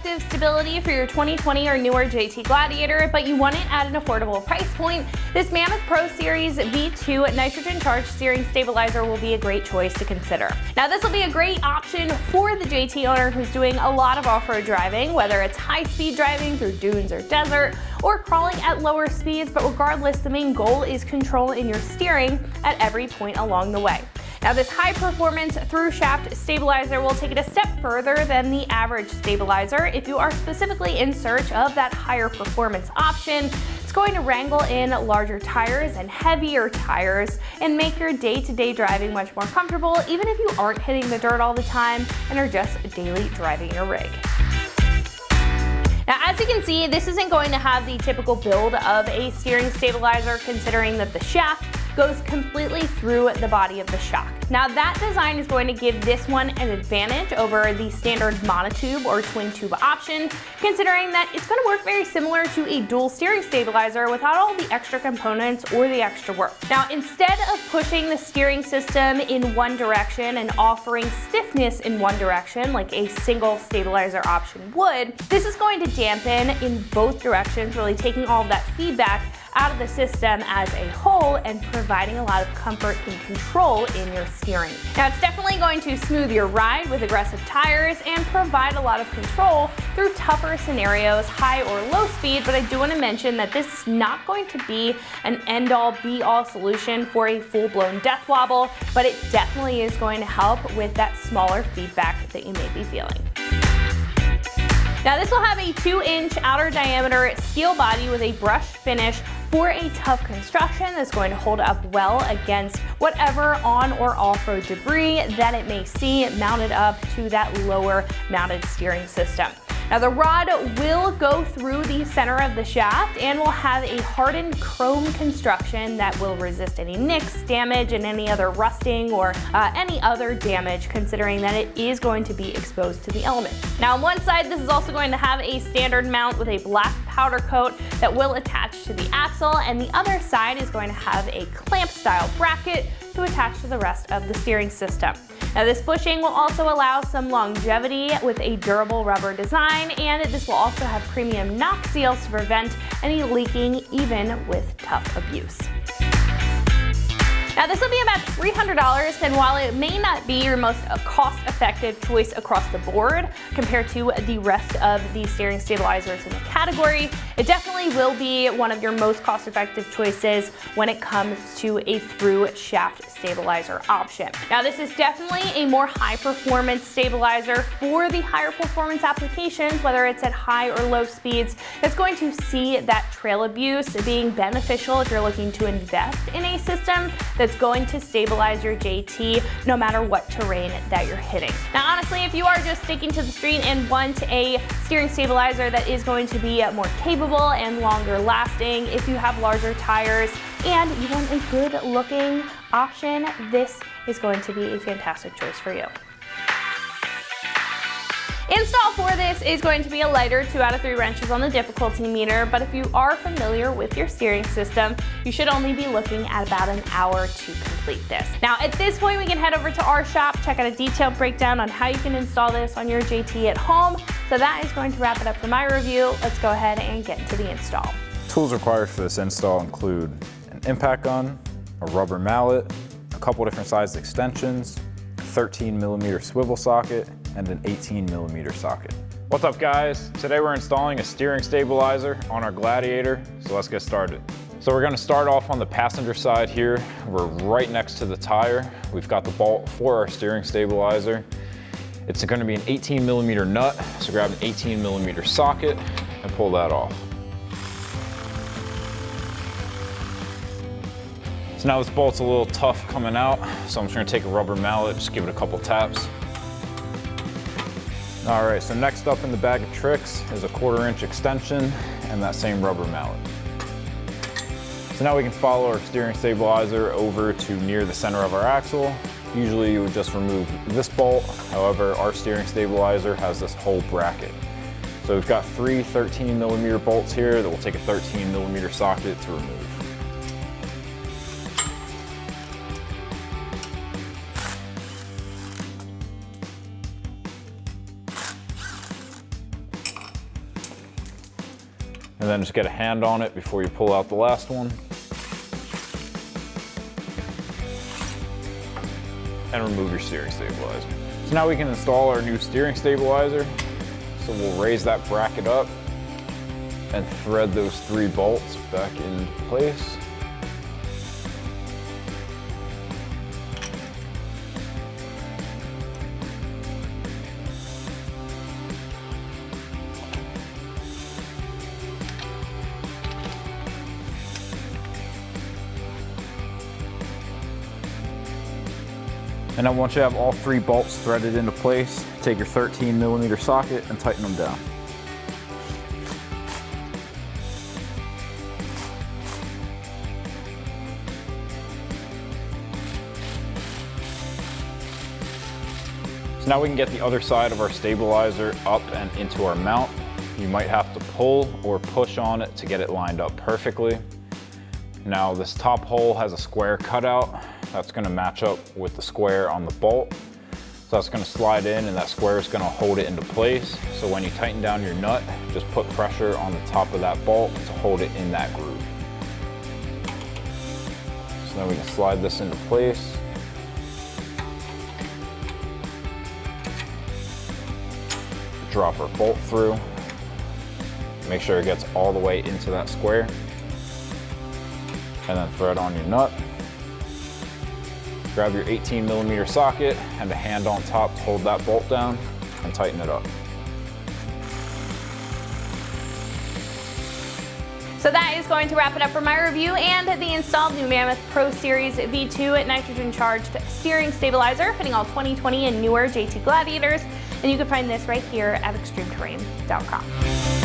effective stability for your 2020 or newer JT Gladiator, but you want it at an affordable price point, this Mammoth Pro Series V2 nitrogen-charged steering stabilizer will be a great choice to consider. Now, this will be a great option for the JT owner who's doing a lot of off-road driving, whether it's high-speed driving through dunes or desert, or crawling at lower speeds, but regardless, the main goal is control in your steering at every point along the way. Now, this high-performance through-shaft stabilizer will take it a step further than the average stabilizer. If you are specifically in search of that higher performance option, it's going to wrangle in larger tires and heavier tires and make your day-to-day driving much more comfortable, even if you aren't hitting the dirt all the time and are just daily driving your rig. Now, as you can see, this isn't going to have the typical build of a steering stabilizer, considering that the shaft goes completely through the body of the shock. Now, that design is going to give this one an advantage over the standard monotube or twin tube option, considering that it's going to work very similar to a dual steering stabilizer without all the extra components or the extra work. Now, instead of pushing the steering system in one direction and offering stiffness in one direction like a single stabilizer option would, this is going to dampen in both directions, really taking all of that feedback out of the system as a whole and providing a lot of comfort and control in your steering. Now, it's definitely going to smooth your ride with aggressive tires and provide a lot of control through tougher scenarios, high or low speed, but I do want to mention that this is not going to be an end-all be-all solution for a full-blown death wobble, but it definitely is going to help with that smaller feedback that you may be feeling. Now, this will have a 2-inch outer diameter steel body with a brushed finish for a tough construction that's going to hold up well against whatever on or off-road debris that it may see mounted up to that lower mounted steering system. Now, the rod will go through the center of the shaft and will have a hardened chrome construction that will resist any nicks, damage, and any other rusting or any other damage, considering that it is going to be exposed to the elements. Now, on one side, this is also going to have a standard mount with a black powder coat that will attach to the axle, and the other side is going to have a clamp-style bracket to attach to the rest of the steering system. Now, this bushing will also allow some longevity with a durable rubber design, and this will also have premium knock seals to prevent any leaking even with tough abuse. Now, this will be about $300, and while it may not be your most cost-effective choice across the board compared to the rest of the steering stabilizers in the category, it definitely will be one of your most cost-effective choices when it comes to a through shaft stabilizer option. Now, this is definitely a more high-performance stabilizer for the higher performance applications, whether it's at high or low speeds. It's going to see that trail abuse being beneficial if you're looking to invest in a system that's going to stabilize your JT no matter what terrain that you're hitting. Now, honestly, if you are just sticking to the street and want a steering stabilizer that is going to be more capable and longer lasting, if you have larger tires and you want a good looking option, this is going to be a fantastic choice for you. Install for this is going to be a lighter 2 out of 3 wrenches on the difficulty meter, but if you are familiar with your steering system, you should only be looking at about an hour to complete this. Now, at this point, we can head over to our shop, check out a detailed breakdown on how you can install this on your JT at home. So that is going to wrap it up for my review. Let's go ahead and get into the install. Tools required for this install include an impact gun, a rubber mallet, a couple different sized extensions, a 13mm swivel socket, and an 18mm socket. What's up, guys? Today we're installing a steering stabilizer on our Gladiator, so let's get started. So we're gonna start off on the passenger side here. We're right next to the tire. We've got the bolt for our steering stabilizer. It's gonna be an 18mm nut, so grab an 18mm socket and pull that off. So now this bolt's a little tough coming out, so I'm just gonna take a rubber mallet, just give it a couple taps. All right, so next up in the bag of tricks is a 1/4-inch extension and that same rubber mallet. So now we can follow our steering stabilizer over to near the center of our axle. Usually you would just remove this bolt. However, our steering stabilizer has this whole bracket. So we've got 3 13mm bolts here that will take a 13mm socket to remove. And then just get a hand on it before you pull out the last one. And remove your steering stabilizer. So now we can install our new steering stabilizer. So we'll raise that bracket up and thread those 3 bolts back into place. And then once you have all 3 bolts threaded into place, take your 13mm socket and tighten them down. So now we can get the other side of our stabilizer up and into our mount. You might have to pull or push on it to get it lined up perfectly. Now this top hole has a square cutout. That's gonna match up with the square on the bolt. So that's gonna slide in and that square is gonna hold it into place. So when you tighten down your nut, just put pressure on the top of that bolt to hold it in that groove. So then we can slide this into place. Drop our bolt through. Make sure it gets all the way into that square. And then thread on your nut. Grab your 18mm socket and a hand on top to hold that bolt down and tighten it up. So that is going to wrap it up for my review and the installed new Mammoth Pro Series V2 nitrogen charged steering stabilizer fitting all 2020 and newer JT Gladiators. And you can find this right here at ExtremeTerrain.com.